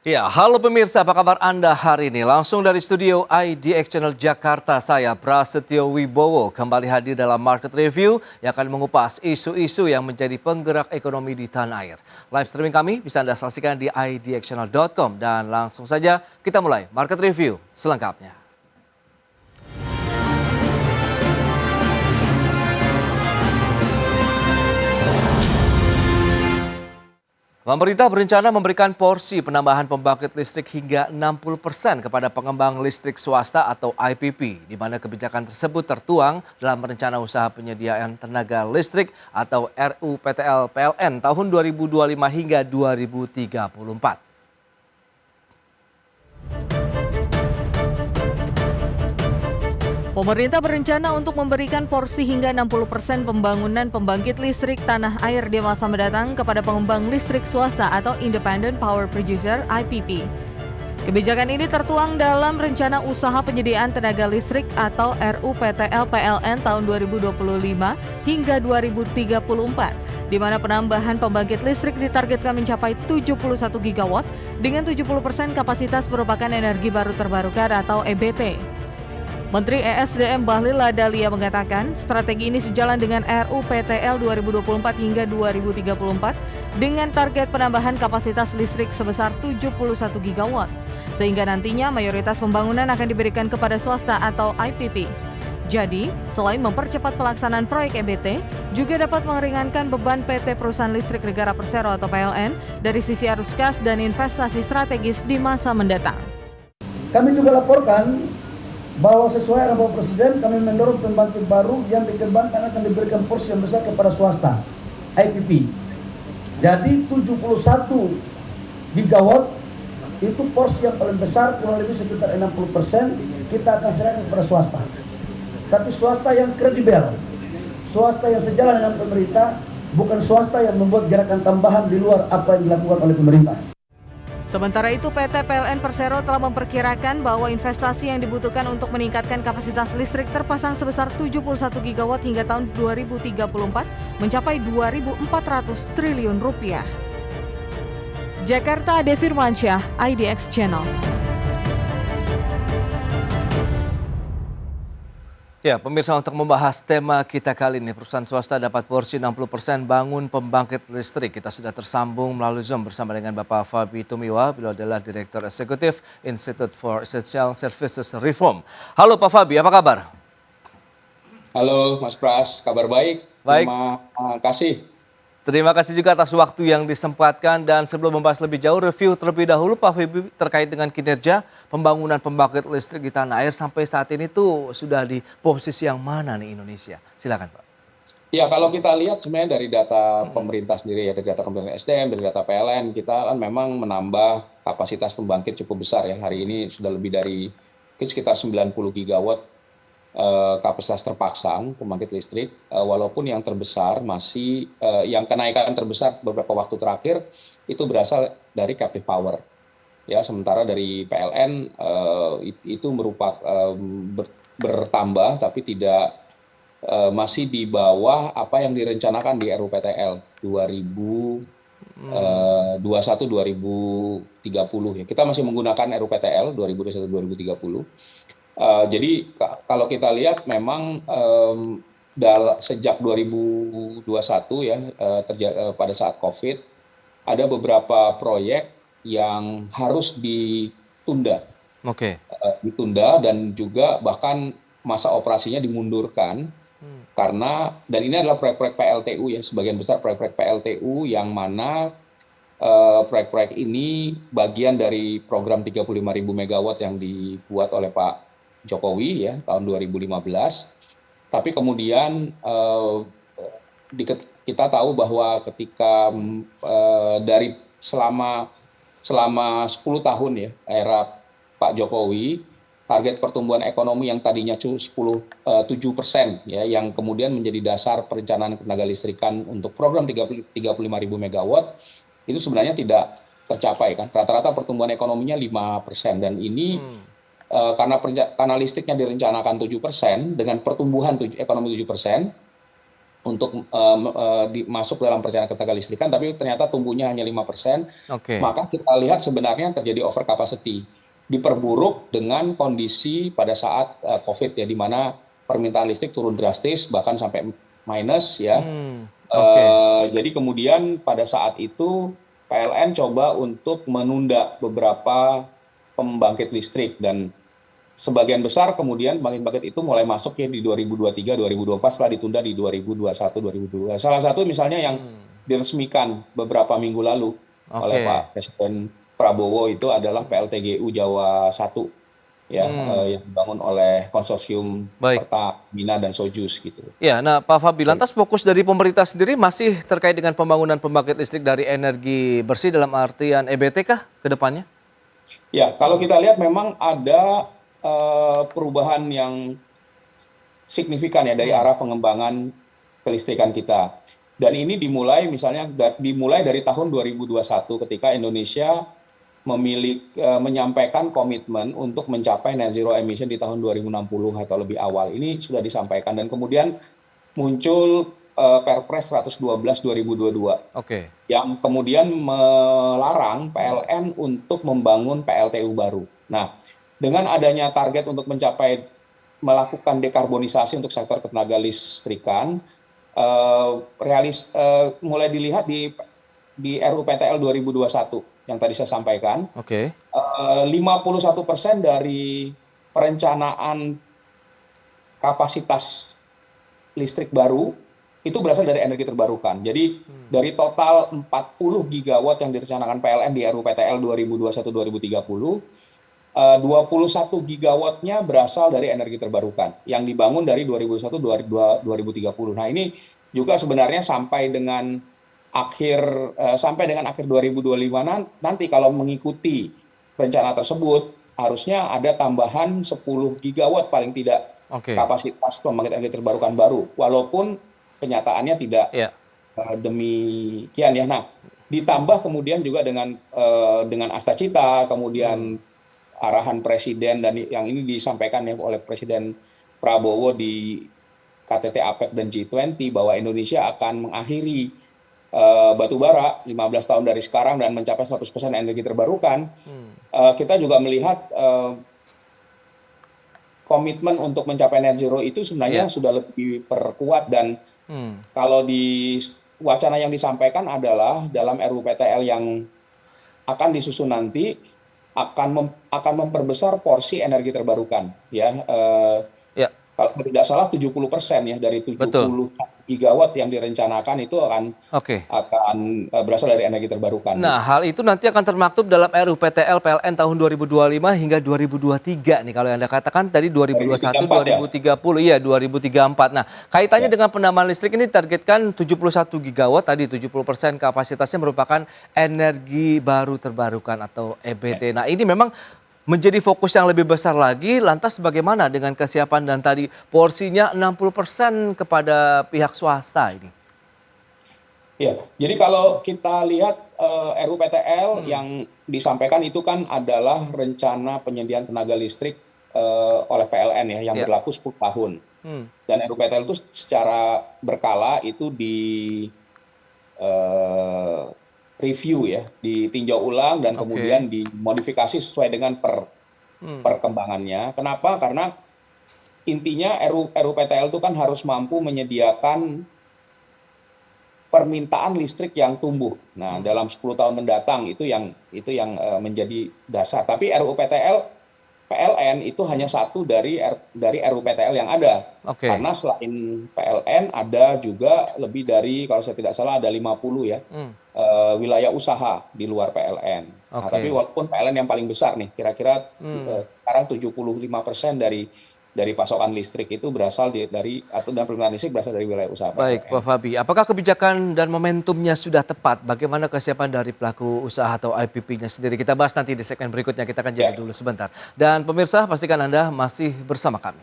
Ya, halo pemirsa, apa kabar Anda hari ini? Langsung dari studio IDX Channel Jakarta, saya Prasetyo Wibowo kembali hadir dalam Market Review yang akan mengupas isu-isu yang menjadi penggerak ekonomi di tanah air. Live streaming kami bisa Anda saksikan di idxchannel.com dan langsung saja kita mulai Market Review selengkapnya. Pemerintah berencana memberikan porsi penambahan pembangkit listrik hingga 60% kepada pengembang listrik swasta atau IPP, di mana kebijakan tersebut tertuang dalam rencana usaha penyediaan tenaga listrik atau RUPTL PLN tahun 2025 hingga 2034. Pemerintah berencana untuk memberikan porsi hingga 60% pembangunan pembangkit listrik tanah air di masa mendatang kepada pengembang listrik swasta atau Independent Power Producer (IPP). Kebijakan ini tertuang dalam Rencana Usaha Penyediaan Tenaga Listrik atau RUPTL PLN tahun 2025 hingga 2034, di mana penambahan pembangkit listrik ditargetkan mencapai 71 gigawatt dengan 70% kapasitas merupakan energi baru terbarukan atau EBT. Menteri ESDM Bahlil Lahadalia mengatakan strategi ini sejalan dengan RUPTL 2024 hingga 2034 dengan target penambahan kapasitas listrik sebesar 71 gigawatt, sehingga nantinya mayoritas pembangunan akan diberikan kepada swasta atau IPP. Jadi, selain mempercepat pelaksanaan proyek EBT, juga dapat meringankan beban PT Perusahaan Listrik Negara Persero atau PLN dari sisi arus kas dan investasi strategis di masa mendatang. Kami juga laporkan bahwa sesuai arahan Bapak Presiden, kami mendorong pembangkit baru yang dikembangkan akan diberikan porsi yang besar kepada swasta, IPP. Jadi 71 gigawatt itu porsi yang paling besar, kurang lebih sekitar 60% kita akan serahkan kepada swasta. Tapi swasta yang kredibel, swasta yang sejalan dengan pemerintah, bukan swasta yang membuat gerakan tambahan di luar apa yang dilakukan oleh pemerintah. Sementara itu, PT PLN Persero telah memperkirakan bahwa investasi yang dibutuhkan untuk meningkatkan kapasitas listrik terpasang sebesar 71 gigawatt hingga tahun 2034 mencapai 2.400 triliun rupiah. Jakarta, Ade Firmansyah, IDX Channel. Ya, pemirsa, untuk membahas tema kita kali ini, perusahaan swasta dapat porsi 60% bangun pembangkit listrik. Kita sudah tersambung melalui Zoom bersama dengan Bapak Fabi Tumiwa, beliau adalah Direktur Eksekutif Institute for Essential Services Reform. Halo Pak Fabi, apa kabar? Halo Mas Pras, kabar baik. Baik. Terima kasih. Terima kasih juga atas waktu yang disempatkan, dan sebelum membahas lebih jauh, review terlebih dahulu Pak Fabi terkait dengan kinerja pembangunan pembangkit listrik di tanah air sampai saat ini tuh sudah di posisi yang mana nih Indonesia? Silakan Pak. Ya, kalau kita lihat sebenarnya dari data pemerintah sendiri ya, dari data Kementerian SDM, dari data PLN, kita kan memang menambah kapasitas pembangkit cukup besar ya. Hari ini sudah lebih dari sekitar 90 gigawatt kapasitas terpasang pembangkit listrik, walaupun yang terbesar masih yang kenaikan terbesar beberapa waktu terakhir itu berasal dari captive power. Ya, sementara dari PLN itu merupakan bertambah tapi tidak masih di bawah apa yang direncanakan di RUPTL 2021-2030 ya. Kita masih menggunakan RUPTL 2021-2030. Jadi kalau kita lihat memang sejak 2021 ya, pada saat COVID ada beberapa proyek yang harus ditunda. Ditunda dan juga bahkan masa operasinya dimundurkan karena, dan ini adalah proyek-proyek PLTU ya, sebagian besar proyek-proyek PLTU yang mana proyek-proyek ini bagian dari program 35.000 megawatt yang dibuat oleh Pak Jokowi ya tahun 2015, tapi kemudian kita tahu bahwa ketika dari selama 10 tahun ya era Pak Jokowi, target pertumbuhan ekonomi yang tadinya 7% ya, yang kemudian menjadi dasar perencanaan tenaga listrikan untuk program 35.000 megawatt itu sebenarnya tidak tercapai kan. Rata-rata pertumbuhan ekonominya 5%, dan ini karena listriknya direncanakan 7% dengan pertumbuhan ekonomi 7%, untuk masuk dalam perencanaan keterlistrikan, tapi ternyata tumbuhnya hanya 5%, Oke. maka kita lihat sebenarnya terjadi over capacity. Diperburuk dengan kondisi pada saat COVID ya, di mana permintaan listrik turun drastis, bahkan sampai minus ya. Oke. Jadi kemudian pada saat itu PLN coba untuk menunda beberapa pembangkit listrik, dan sebagian besar kemudian pembangkit itu mulai masuk ya di 2023, 2024 setelah ditunda di 2021, 2022. Salah satu misalnya yang diresmikan beberapa minggu lalu oleh Oke. Pak Presiden Prabowo itu adalah PLTGU Jawa 1 ya, yang dibangun oleh konsorsium Baik. Pertamina dan Sojus gitu. Ya, nah Pak Fabi, lantas fokus dari pemerintah sendiri masih terkait dengan pembangunan pembangkit listrik dari energi bersih dalam artian EBT kah ke depannya? Ya, kalau kita lihat memang ada perubahan yang signifikan ya dari arah pengembangan kelistrikan kita. Dan ini dimulai dari tahun 2021 ketika Indonesia menyampaikan komitmen untuk mencapai net zero emission di tahun 2060 atau lebih awal. Ini sudah disampaikan dan kemudian muncul Perpres 112 2022 Oke. yang kemudian melarang PLN untuk membangun PLTU baru. Nah, dengan adanya target untuk melakukan dekarbonisasi untuk sektor ketenaga listrikan, mulai dilihat di RUPTL 2021 yang tadi saya sampaikan. Oke. 51% dari perencanaan kapasitas listrik baru itu berasal dari energi terbarukan. Jadi dari total 40 gigawatt yang direncanakan PLN di RUPTL 2021-2030, 21 gigawattnya berasal dari energi terbarukan yang dibangun dari 2021-2030. Nah, ini juga sebenarnya sampai dengan akhir 2025 nanti kalau mengikuti rencana tersebut harusnya ada tambahan 10 gigawatt paling tidak kapasitas pembangkit energi terbarukan baru, walaupun kenyataannya tidak demikian ya. Nah, ditambah kemudian juga dengan Astacita, kemudian arahan Presiden, dan yang ini disampaikan ya oleh Presiden Prabowo di KTT APEC dan G20 bahwa Indonesia akan mengakhiri batu bara 15 tahun dari sekarang dan mencapai 100% energi terbarukan. Kita juga melihat komitmen untuk mencapai net zero itu sebenarnya sudah lebih perkuat, dan kalau di wacana yang disampaikan adalah dalam RUPTL yang akan disusun nanti akan memperbesar porsi energi terbarukan ya. Kalau tidak salah 70% ya dari 70 gigawatt yang direncanakan itu akan berasal dari energi terbarukan. Nah, hal itu nanti akan termaktub dalam RUPTL PLN tahun 2025 hingga 2023 nih. Kalau yang Anda katakan tadi 2021, 2030, iya 2034. Nah, kaitannya dengan penambahan listrik ini targetkan 71 gigawatt, tadi 70% kapasitasnya merupakan energi baru terbarukan atau EBT. Nah, ini memang menjadi fokus yang lebih besar lagi. Lantas bagaimana dengan kesiapan dan tadi porsinya 60% kepada pihak swasta ini? Ya, jadi kalau kita lihat RUPTL yang disampaikan itu kan adalah rencana penyediaan tenaga listrik oleh PLN ya, yang berlaku 10 tahun. Dan RUPTL itu secara berkala itu review ya, ditinjau ulang dan kemudian dimodifikasi sesuai dengan perkembangannya. Kenapa? Karena intinya RUPTL itu kan harus mampu menyediakan permintaan listrik yang tumbuh. Nah, dalam 10 tahun mendatang itu yang menjadi dasar. Tapi RUPTL PLN itu hanya satu dari RUPTL yang ada. Karena selain PLN ada juga lebih dari, kalau saya tidak salah ada 50 ya, wilayah usaha di luar PLN. Nah, tapi walaupun PLN yang paling besar nih, kira-kira sekarang 75% dari pasokan listrik itu berasal dan permintaan listrik berasal dari wilayah usaha. Baik, Pak Fabi. Apakah kebijakan dan momentumnya sudah tepat? Bagaimana kesiapan dari pelaku usaha atau IPP-nya sendiri? Kita bahas nanti di segmen berikutnya. Kita akan jeda dulu sebentar. Dan pemirsa, pastikan Anda masih bersama kami.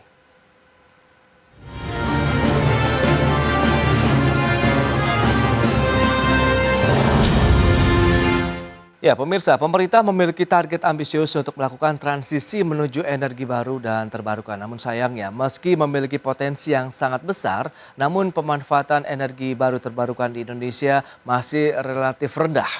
Ya, pemirsa, pemerintah memiliki target ambisius untuk melakukan transisi menuju energi baru dan terbarukan. Namun sayangnya, meski memiliki potensi yang sangat besar, namun pemanfaatan energi baru terbarukan di Indonesia masih relatif rendah.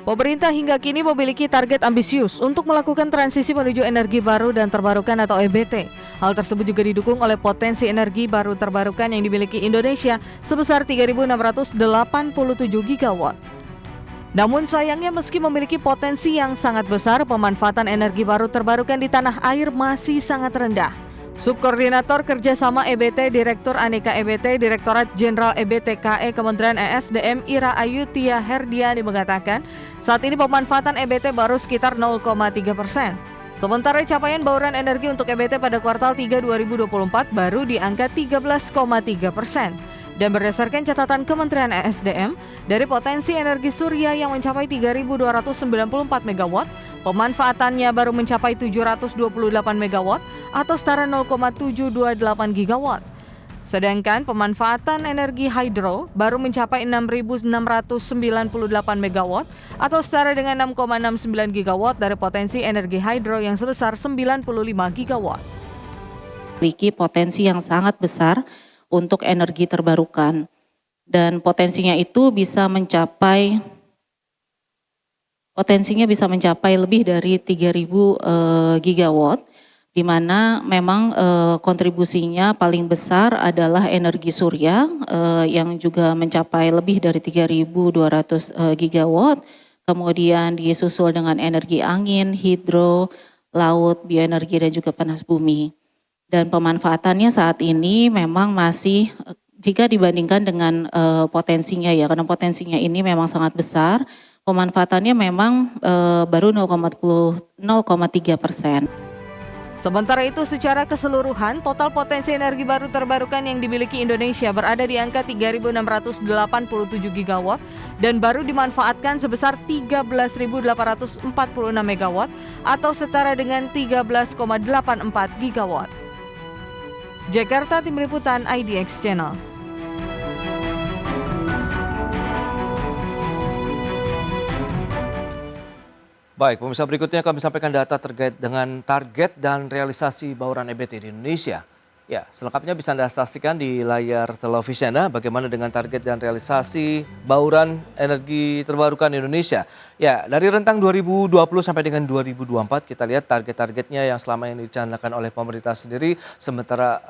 Pemerintah hingga kini memiliki target ambisius untuk melakukan transisi menuju energi baru dan terbarukan atau EBT. Hal tersebut juga didukung oleh potensi energi baru terbarukan yang dimiliki Indonesia sebesar 3.687 gigawatt. Namun sayangnya meski memiliki potensi yang sangat besar, pemanfaatan energi baru terbarukan di tanah air masih sangat rendah. Subkoordinator Kerjasama EBT Direktur Aneka EBT Direktorat Jenderal EBT-KE Kementerian ESDM Ira Ayu Tia Herdiani mengatakan, saat ini pemanfaatan EBT baru sekitar 0,3%. Sementara capaian bauran energi untuk EBT pada kuartal 3 2024 baru di angka 13,3%. Dan berdasarkan catatan Kementerian ESDM, dari potensi energi surya yang mencapai 3.294 MW, pemanfaatannya baru mencapai 728 MW atau setara 0,728 GW. Sedangkan pemanfaatan energi hidro baru mencapai 6.698 MW atau setara dengan 6,69 GW dari potensi energi hidro yang sebesar 95 GW. Memiliki potensi yang sangat besar untuk energi terbarukan, dan potensinya bisa mencapai lebih dari 3.000 gigawatt, di mana memang kontribusinya paling besar adalah energi surya yang juga mencapai lebih dari 3.200 gigawatt, kemudian disusul dengan energi angin, hidro, laut, bioenergi dan juga panas bumi. Dan pemanfaatannya saat ini memang masih, jika dibandingkan dengan potensinya ya, karena potensinya ini memang sangat besar, pemanfaatannya memang baru 0,3%. Sementara itu secara keseluruhan, total potensi energi baru terbarukan yang dimiliki Indonesia berada di angka 3.687 gigawatt dan baru dimanfaatkan sebesar 13.846 megawatt atau setara dengan 13,84 gigawatt. Jakarta, Tim Liputan IDX Channel. Baik, pemirsa, berikutnya kami sampaikan data terkait dengan target dan realisasi bauran EBT di Indonesia. Ya, selengkapnya bisa Anda saksikan di layar televisi Anda bagaimana dengan target dan realisasi bauran energi terbarukan di Indonesia. Ya, dari rentang 2020 sampai dengan 2024 kita lihat target-targetnya yang selama ini dicanangkan oleh pemerintah sendiri, sementara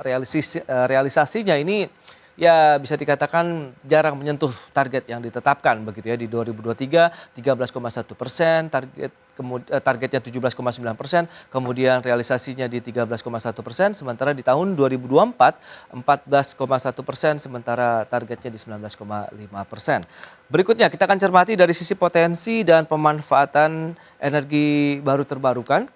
realisasinya ini ya bisa dikatakan jarang menyentuh target yang ditetapkan begitu ya. Di 2023 13,1%, targetnya 17,9%, kemudian realisasinya di 13,1%, sementara di tahun 2024 14,1%, sementara targetnya di 19,5%. Berikutnya kita akan cermati dari sisi potensi dan pemanfaatan energi baru terbarukan.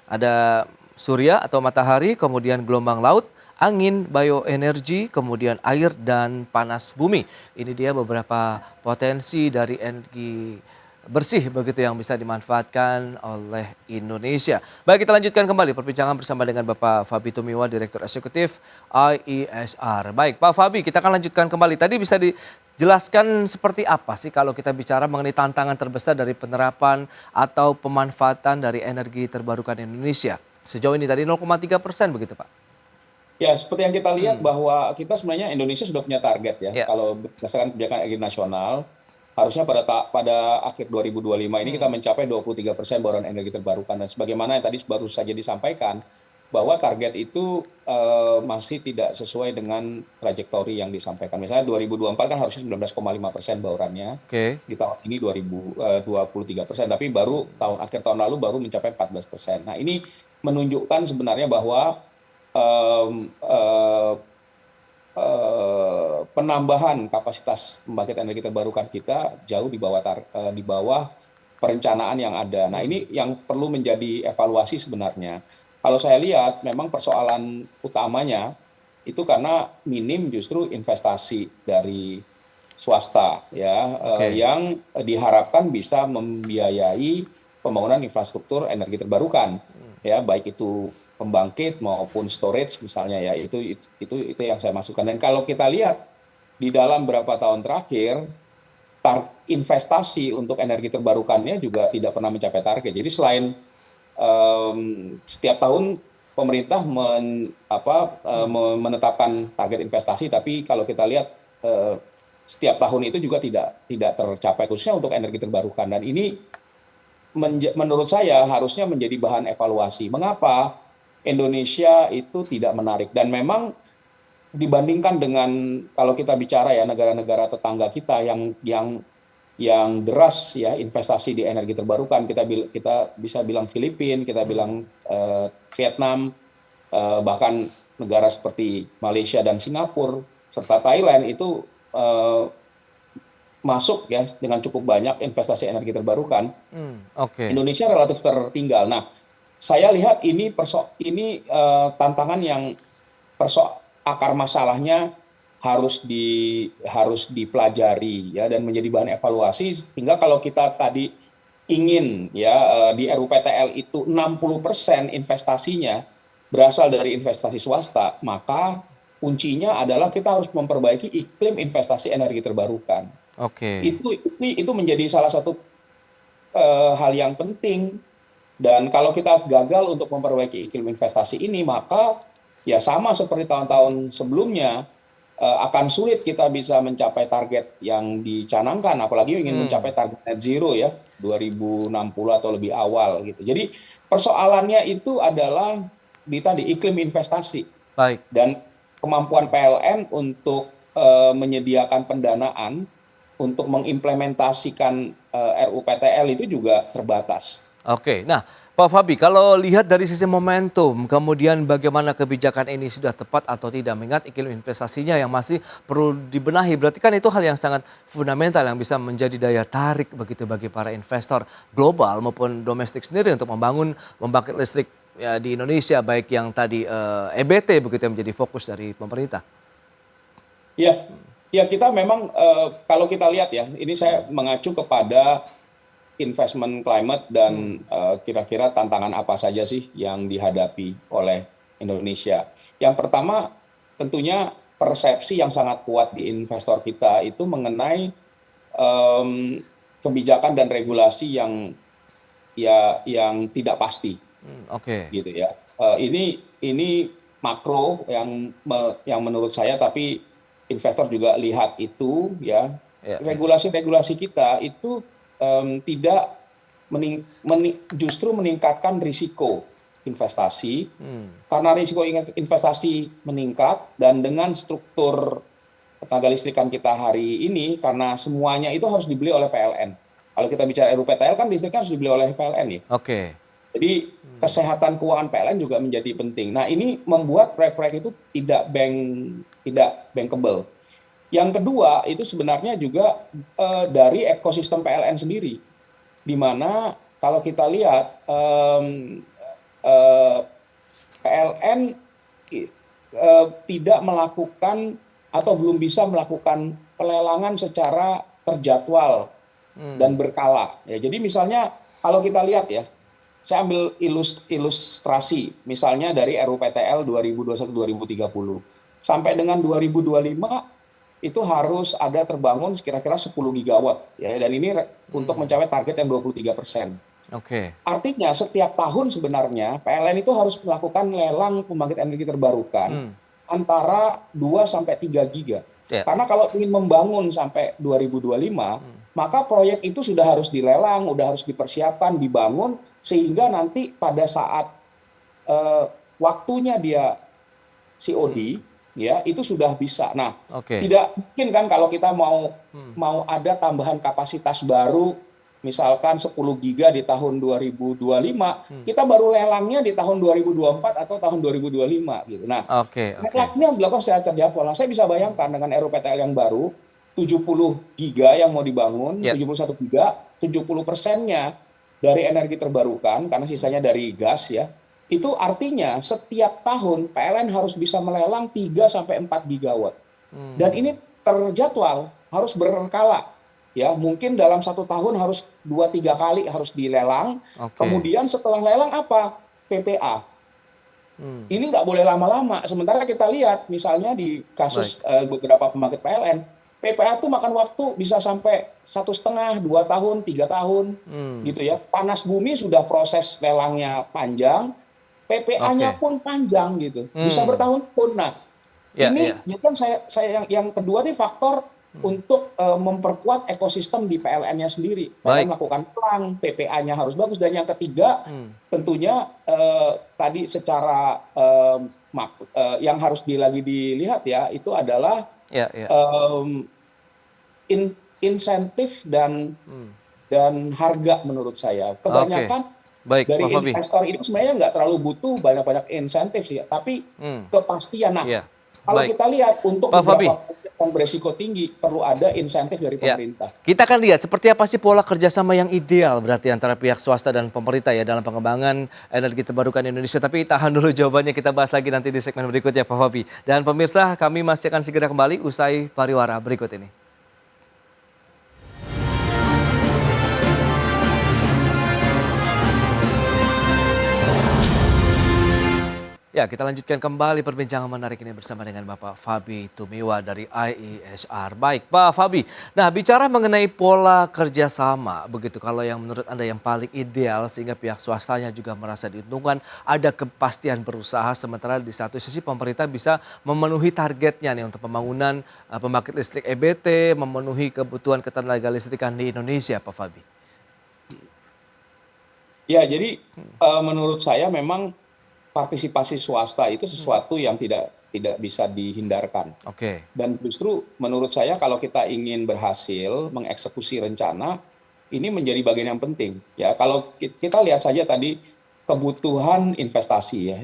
Ada surya atau matahari, kemudian gelombang laut, angin, bioenergi, kemudian air dan panas bumi. Ini dia beberapa potensi dari energi bersih begitu yang bisa dimanfaatkan oleh Indonesia. Baik, kita lanjutkan kembali perbincangan bersama dengan Bapak Fabi Tumiwa, Direktur Eksekutif IESR. Baik, Pak Fabi, kita akan lanjutkan kembali. Tadi bisa dijelaskan seperti apa sih kalau kita bicara mengenai tantangan terbesar dari penerapan atau pemanfaatan dari energi terbarukan Indonesia? Sejauh ini tadi 0,3% begitu, Pak? Ya, seperti yang kita lihat bahwa kita sebenarnya Indonesia sudah punya target ya. Ya. Kalau berdasarkan kebijakan energi nasional, harusnya pada akhir 2025 ini kita mencapai 23% bauran energi terbarukan. Dan sebagaimana yang tadi baru saja disampaikan, bahwa target itu masih tidak sesuai dengan trajektori yang disampaikan. Misalnya 2024 kan harusnya 19,5% baurannya. Oke. Di tahun ini 23%, tapi baru akhir tahun lalu baru mencapai 14%. Nah, ini menunjukkan sebenarnya bahwa penambahan kapasitas pembangkit energi terbarukan kita jauh di bawah perencanaan yang ada. Nah, ini yang perlu menjadi evaluasi sebenarnya. Kalau saya lihat memang persoalan utamanya itu karena minim justru investasi dari swasta ya, yang diharapkan bisa membiayai pembangunan infrastruktur energi terbarukan ya, baik itu pembangkit maupun storage misalnya ya, itu yang saya masukkan. Dan kalau kita lihat di dalam beberapa tahun terakhir investasi untuk energi terbarukannya juga tidak pernah mencapai target. Jadi selain setiap tahun pemerintah menetapkan target investasi, tapi kalau kita lihat setiap tahun itu juga tidak tercapai, khususnya untuk energi terbarukan. Dan ini menurut saya harusnya menjadi bahan evaluasi. Mengapa Indonesia itu tidak menarik? Dan memang dibandingkan dengan kalau kita bicara ya negara-negara tetangga kita yang deras ya investasi di energi terbarukan, kita bisa bilang Filipina, kita bilang Vietnam, bahkan negara seperti Malaysia dan Singapura serta Thailand itu masuk ya dengan cukup banyak investasi energi terbarukan. Indonesia relatif tertinggal. Nah, saya lihat ini tantangan yang akar masalahnya harus dipelajari ya dan menjadi bahan evaluasi, sehingga kalau kita tadi ingin ya di RUPTL itu 60% investasinya berasal dari investasi swasta, maka kuncinya adalah kita harus memperbaiki iklim investasi energi terbarukan. Itu menjadi salah satu hal yang penting. Dan kalau kita gagal untuk memperbaiki iklim investasi ini, maka ya sama seperti tahun-tahun sebelumnya, akan sulit kita bisa mencapai target yang dicanangkan, apalagi ingin mencapai target net zero ya 2060 atau lebih awal gitu. Jadi persoalannya itu adalah di iklim investasi. Baik. Dan kemampuan PLN untuk menyediakan pendanaan untuk mengimplementasikan RUPTL itu juga terbatas. Nah Pak Fabi, kalau lihat dari sisi momentum, kemudian bagaimana kebijakan ini sudah tepat atau tidak, mengingat iklim investasinya yang masih perlu dibenahi, berarti kan itu hal yang sangat fundamental yang bisa menjadi daya tarik begitu bagi para investor global maupun domestik sendiri untuk membangun pembangkit listrik ya, di Indonesia, baik yang tadi EBT begitu yang menjadi fokus dari pemerintah. Ya kita memang kalau kita lihat ya, ini saya mengacu kepada investment climate dan kira-kira tantangan apa saja sih yang dihadapi oleh Indonesia. Yang pertama tentunya persepsi yang sangat kuat di investor kita itu mengenai kebijakan dan regulasi yang tidak pasti. Gitu ya. Ini makro yang menurut saya, tapi investor juga lihat itu ya. Regulasi-regulasi kita itu tidak justru meningkatkan risiko investasi, karena risiko investasi meningkat, dan dengan struktur tenaga listrikan kita hari ini, karena semuanya itu harus dibeli oleh PLN. Kalau kita bicara RUPTL kan listriknya harus dibeli oleh PLN ya. Jadi kesehatan keuangan PLN juga menjadi penting. Nah ini membuat proyek-proyek itu tidak bankable. Yang kedua itu sebenarnya juga dari ekosistem PLN sendiri, di mana kalau kita lihat PLN tidak melakukan atau belum bisa melakukan pelelangan secara terjadwal dan berkala. Ya, jadi misalnya kalau kita lihat ya, saya ambil ilustrasi misalnya dari RUPTL 2021-2030 sampai dengan 2025. Itu harus ada terbangun kira-kira 10 gigawatt ya, dan ini untuk mencapai target yang 23%. Artinya setiap tahun sebenarnya PLN itu harus melakukan lelang pembangkit energi terbarukan antara 2 sampai 3 giga. Karena kalau ingin membangun sampai 2025, maka proyek itu sudah harus dilelang, sudah harus dipersiapkan, dibangun, sehingga nanti pada saat waktunya dia COD ya itu sudah bisa. Nah, tidak mungkin kan kalau kita mau ada tambahan kapasitas baru, misalkan 10 giga di tahun 2025, kita baru lelangnya di tahun 2024 atau tahun 2025 gitu. Nah, ini harus dilakukan secara terjadwal. Nah, saya bisa bayangkan dengan RUPTL yang baru, 70 giga yang mau dibangun, 71 giga, 70%-nya dari energi terbarukan karena sisanya dari gas ya. Itu artinya setiap tahun PLN harus bisa melelang 3 sampai 4 gigawatt. Dan ini terjadwal, harus berkala. Ya, mungkin dalam 1 tahun harus 2-3 kali harus dilelang. Kemudian setelah lelang apa? PPA. Ini nggak boleh lama-lama. Sementara kita lihat misalnya di kasus beberapa pembangkit PLN, PPA tuh makan waktu bisa sampai 1,5, 2 tahun, 3 tahun, gitu ya. Panas bumi sudah proses lelangnya panjang, PPA-nya Oke. pun panjang gitu, bisa Hmm. bertahun-tahun. Nah, Ya, ini ya. jadi kan saya yang kedua nih faktor untuk memperkuat ekosistem di PLN-nya sendiri. PLN Baik. melakukan pelang, PPA-nya harus bagus, dan yang ketiga tentunya tadi secara yang harus lagi dilihat ya itu adalah Ya, ya. em, insentif dan harga menurut saya. Oke. Kebanyakan Baik, dari Pak Fabi. investor ini sebenarnya nggak terlalu butuh banyak-banyak insentif sih, tapi Hmm. kepastian. Nah, Iya. kalau Baik. kita lihat untuk Pak Fabi. beberapa proyek yang beresiko tinggi perlu ada insentif dari Ya, pemerintah. kita akan lihat seperti apa sih pola kerjasama yang ideal berarti antara pihak swasta dan pemerintah ya dalam pengembangan energi terbarukan Indonesia. Tapi tahan dulu jawabannya, kita bahas lagi nanti di segmen berikutnya Pak Fabi. Dan pemirsa, kami masih akan segera kembali usai pariwara berikut ini. Ya, kita lanjutkan kembali perbincangan menarik ini bersama dengan Bapak Fabi Tumiwa dari IESR. Baik, Pak Fabi. Nah, bicara mengenai pola kerjasama, begitu kalau yang menurut Anda yang paling ideal sehingga pihak swastanya juga merasa diuntungkan, ada kepastian berusaha sementara di satu sisi pemerintah bisa memenuhi targetnya nih untuk pembangunan pembangkit listrik EBT, memenuhi kebutuhan ketenaga listrikan di Indonesia, Pak Fabi. Ya, jadi menurut saya memang partisipasi swasta itu sesuatu yang tidak bisa dihindarkan. Oke. Dan justru menurut saya kalau kita ingin berhasil mengeksekusi rencana, ini menjadi bagian yang penting. Ya, kalau kita lihat saja tadi kebutuhan investasi ya,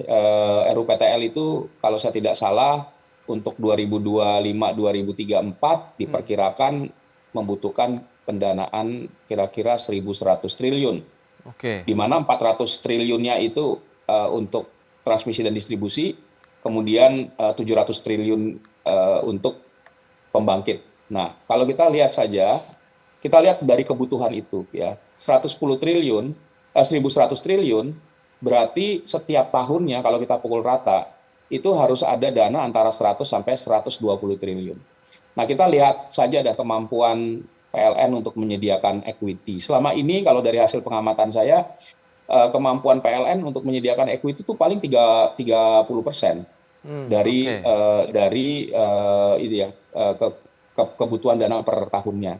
RUPTL itu kalau saya tidak salah untuk 2025-2034 diperkirakan membutuhkan pendanaan kira-kira 1.100 triliun. Oke. Di mana 400 triliunnya itu untuk transmisi dan distribusi, kemudian 700 triliun untuk pembangkit. Nah, kalau kita lihat saja, kita lihat dari kebutuhan itu ya, 110 triliun, 1.100 triliun, berarti setiap tahunnya kalau kita pukul rata, itu harus ada dana antara 100 sampai 120 triliun. Nah, kita lihat saja ada kemampuan PLN untuk menyediakan equity. Selama ini kalau dari hasil pengamatan saya, kemampuan PLN untuk menyediakan equity itu paling 30% dari kebutuhan dana per tahunnya.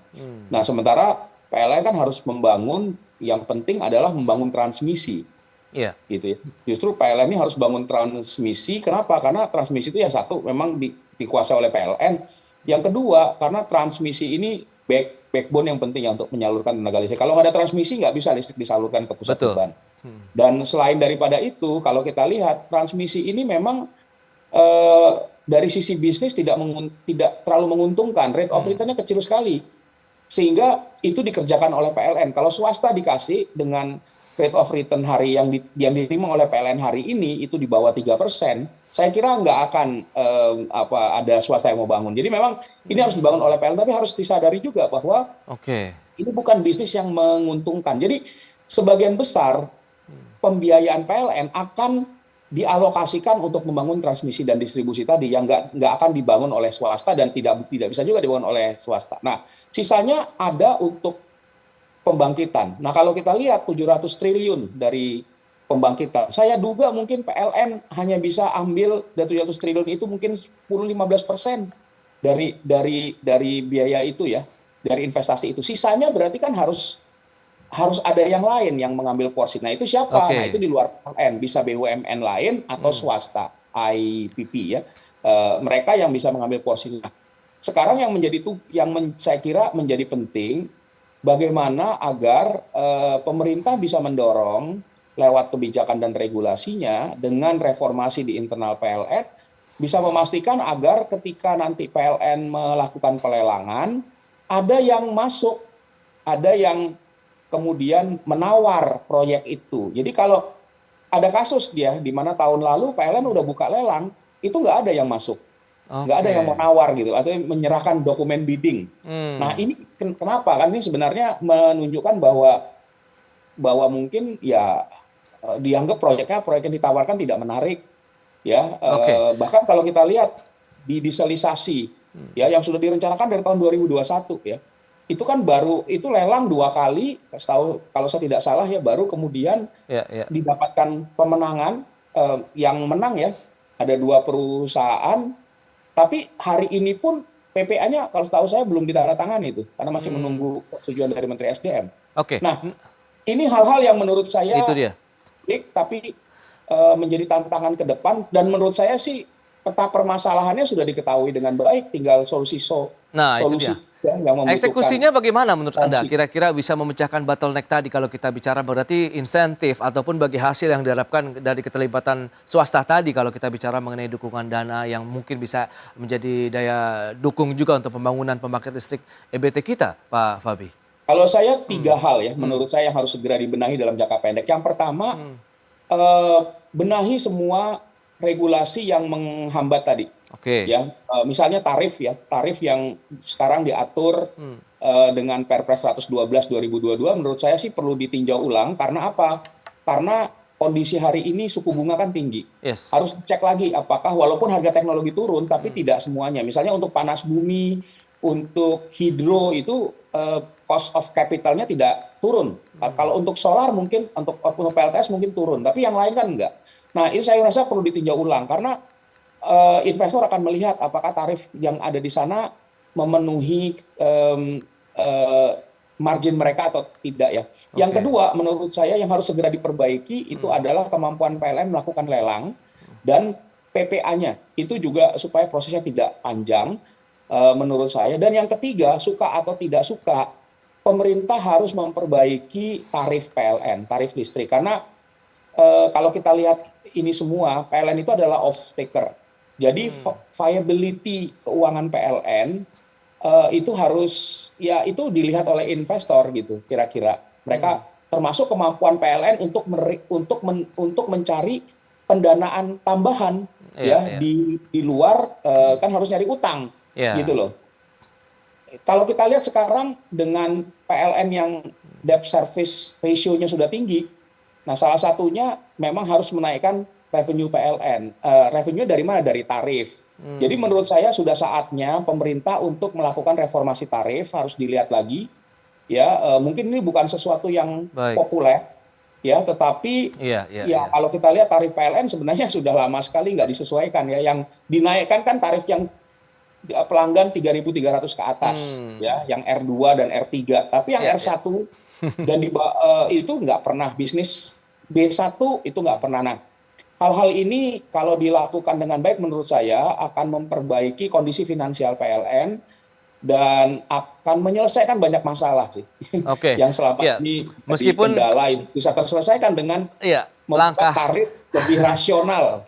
Nah, sementara PLN kan harus membangun, yang penting adalah membangun transmisi. Iya. Gitu ya. Justru PLN ini harus bangun transmisi. Kenapa? Karena transmisi itu ya satu memang dikuasai oleh PLN. Yang kedua, karena transmisi ini backbone yang penting ya untuk menyalurkan tenaga listrik. Kalau nggak ada transmisi, nggak bisa listrik disalurkan ke pusat beban. Dan selain daripada itu, kalau kita lihat transmisi ini memang dari sisi bisnis tidak terlalu menguntungkan. Rate of return-nya kecil sekali. Sehingga itu dikerjakan oleh PLN. Kalau swasta dikasih dengan rate of return hari yang diterima oleh PLN hari ini itu di bawah 3%, saya kira nggak akan ada swasta yang mau bangun. Jadi memang ini harus dibangun oleh PLN, tapi harus disadari juga bahwa ini bukan bisnis yang menguntungkan. Jadi sebagian besar pembiayaan PLN akan dialokasikan untuk membangun transmisi dan distribusi tadi yang nggak akan dibangun oleh swasta dan tidak bisa juga dibangun oleh swasta. Nah, sisanya ada untuk pembangkitan. Nah, kalau kita lihat 700 triliun dari pembangkitan, saya duga mungkin PLN hanya bisa ambil dari 700 triliun itu mungkin 10-15% dari biaya itu ya, dari investasi itu. Sisanya berarti kan harus ada yang lain yang mengambil porsi. Nah, itu siapa? Nah, itu di luar PLN, bisa BUMN lain atau swasta, IPP ya. Mereka yang bisa mengambil porsi. Nah, sekarang yang saya kira menjadi penting, bagaimana agar pemerintah bisa mendorong lewat kebijakan dan regulasinya dengan reformasi di internal PLN, bisa memastikan agar ketika nanti PLN melakukan pelelangan, ada yang masuk, ada yang kemudian menawar proyek itu. Jadi kalau ada kasus dia di mana tahun lalu PLN udah buka lelang, itu nggak ada yang masuk. Nggak ada yang menawar gitu, atau menyerahkan dokumen bidding. Nah, ini kenapa? Kan ini sebenarnya menunjukkan bahwa mungkin ya dianggap proyek yang ditawarkan tidak menarik. Ya, bahkan kalau kita lihat di dieselisasi ya yang sudah direncanakan dari tahun 2021 ya. Itu kan baru itu lelang 2 kali, kalau saya tidak salah ya, baru kemudian didapatkan pemenangan, yang menang ya ada 2 perusahaan, tapi hari ini pun PPA-nya kalau tahu saya belum ditandatangani itu karena masih menunggu persetujuan dari Menteri SDM. Nah, ini hal-hal yang menurut saya itu dia. Tapi menjadi tantangan ke depan, dan menurut saya sih peta permasalahannya sudah diketahui dengan baik, tinggal solusi ya, yang membutuhkan. Eksekusinya bagaimana menurut Anda? Kira-kira bisa memecahkan bottleneck tadi kalau kita bicara berarti insentif ataupun bagi hasil yang diharapkan dari keterlibatan swasta tadi kalau kita bicara mengenai dukungan dana yang mungkin bisa menjadi daya dukung juga untuk pembangunan pembangkit listrik EBT kita, Pak Fabi? Kalau saya 3 hal ya menurut saya yang harus segera dibenahi dalam jangka pendek. Yang pertama, benahi semua regulasi yang menghambat tadi. Ya, misalnya tarif yang sekarang diatur dengan Perpres 112 2022 menurut saya sih perlu ditinjau ulang. Karena apa? Karena kondisi hari ini suku bunga kan tinggi. Harus cek lagi apakah walaupun harga teknologi turun tapi tidak semuanya. Misalnya untuk panas bumi, untuk hidro itu cost of capitalnya tidak turun. Kalau untuk solar mungkin, untuk PLTS mungkin turun, tapi yang lain kan enggak. Nah, ini saya rasa perlu ditinjau ulang karena investor akan melihat apakah tarif yang ada di sana memenuhi margin mereka atau tidak ya. Yang kedua, menurut saya yang harus segera diperbaiki itu adalah kemampuan PLN melakukan lelang dan PPA-nya. Itu juga supaya prosesnya tidak panjang menurut saya. Dan yang ketiga, suka atau tidak suka, pemerintah harus memperbaiki tarif PLN, tarif listrik. Karena kalau kita lihat ini semua, PLN itu adalah off-taker. Jadi viability keuangan PLN itu harus ya itu dilihat oleh investor gitu kira-kira. Mereka termasuk kemampuan PLN untuk mencari pendanaan tambahan di luar kan harus nyari utang gitu loh. Kalau kita lihat sekarang dengan PLN yang debt service ratio-nya sudah tinggi, nah salah satunya memang harus menaikkan revenue PLN. Revenue dari mana? Dari tarif. Jadi menurut saya sudah saatnya pemerintah untuk melakukan reformasi tarif, harus dilihat lagi. Ya, mungkin ini bukan sesuatu yang populer, ya, tetapi kalau kita lihat tarif PLN sebenarnya sudah lama sekali nggak disesuaikan ya. Yang dinaikkan kan tarif yang pelanggan 3.300 ke atas, ya, yang R2 dan R3. Tapi yang R1 dan itu nggak pernah, bisnis B1 itu nggak pernah. Nah, hal-hal ini kalau dilakukan dengan baik menurut saya akan memperbaiki kondisi finansial PLN dan akan menyelesaikan banyak masalah sih yang selama ini meskipun kendala bisa terselesaikan dengan membuat tarif lebih rasional.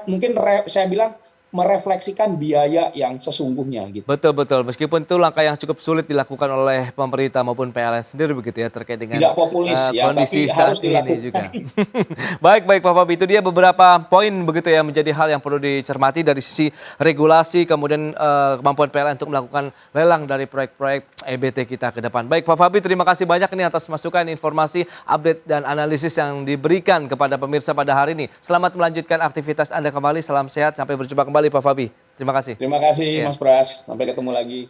Mungkin saya bilang merefleksikan biaya yang sesungguhnya gitu. Betul. Meskipun itu langkah yang cukup sulit dilakukan oleh pemerintah maupun PLN sendiri begitu ya terkait dengan tidak populis, kondisi tapi saat ini juga. Baik Pak Fabi, itu dia beberapa poin begitu ya menjadi hal yang perlu dicermati dari sisi regulasi kemudian kemampuan PLN untuk melakukan lelang dari proyek-proyek EBT kita ke depan. Baik Pak Fabi, terima kasih banyak nih atas masukan, informasi, update dan analisis yang diberikan kepada pemirsa pada hari ini. Selamat melanjutkan aktivitas Anda kembali. Salam sehat, sampai berjumpa kembali Pak Fabi. Terima kasih. Terima kasih Mas Pras. Sampai ketemu lagi.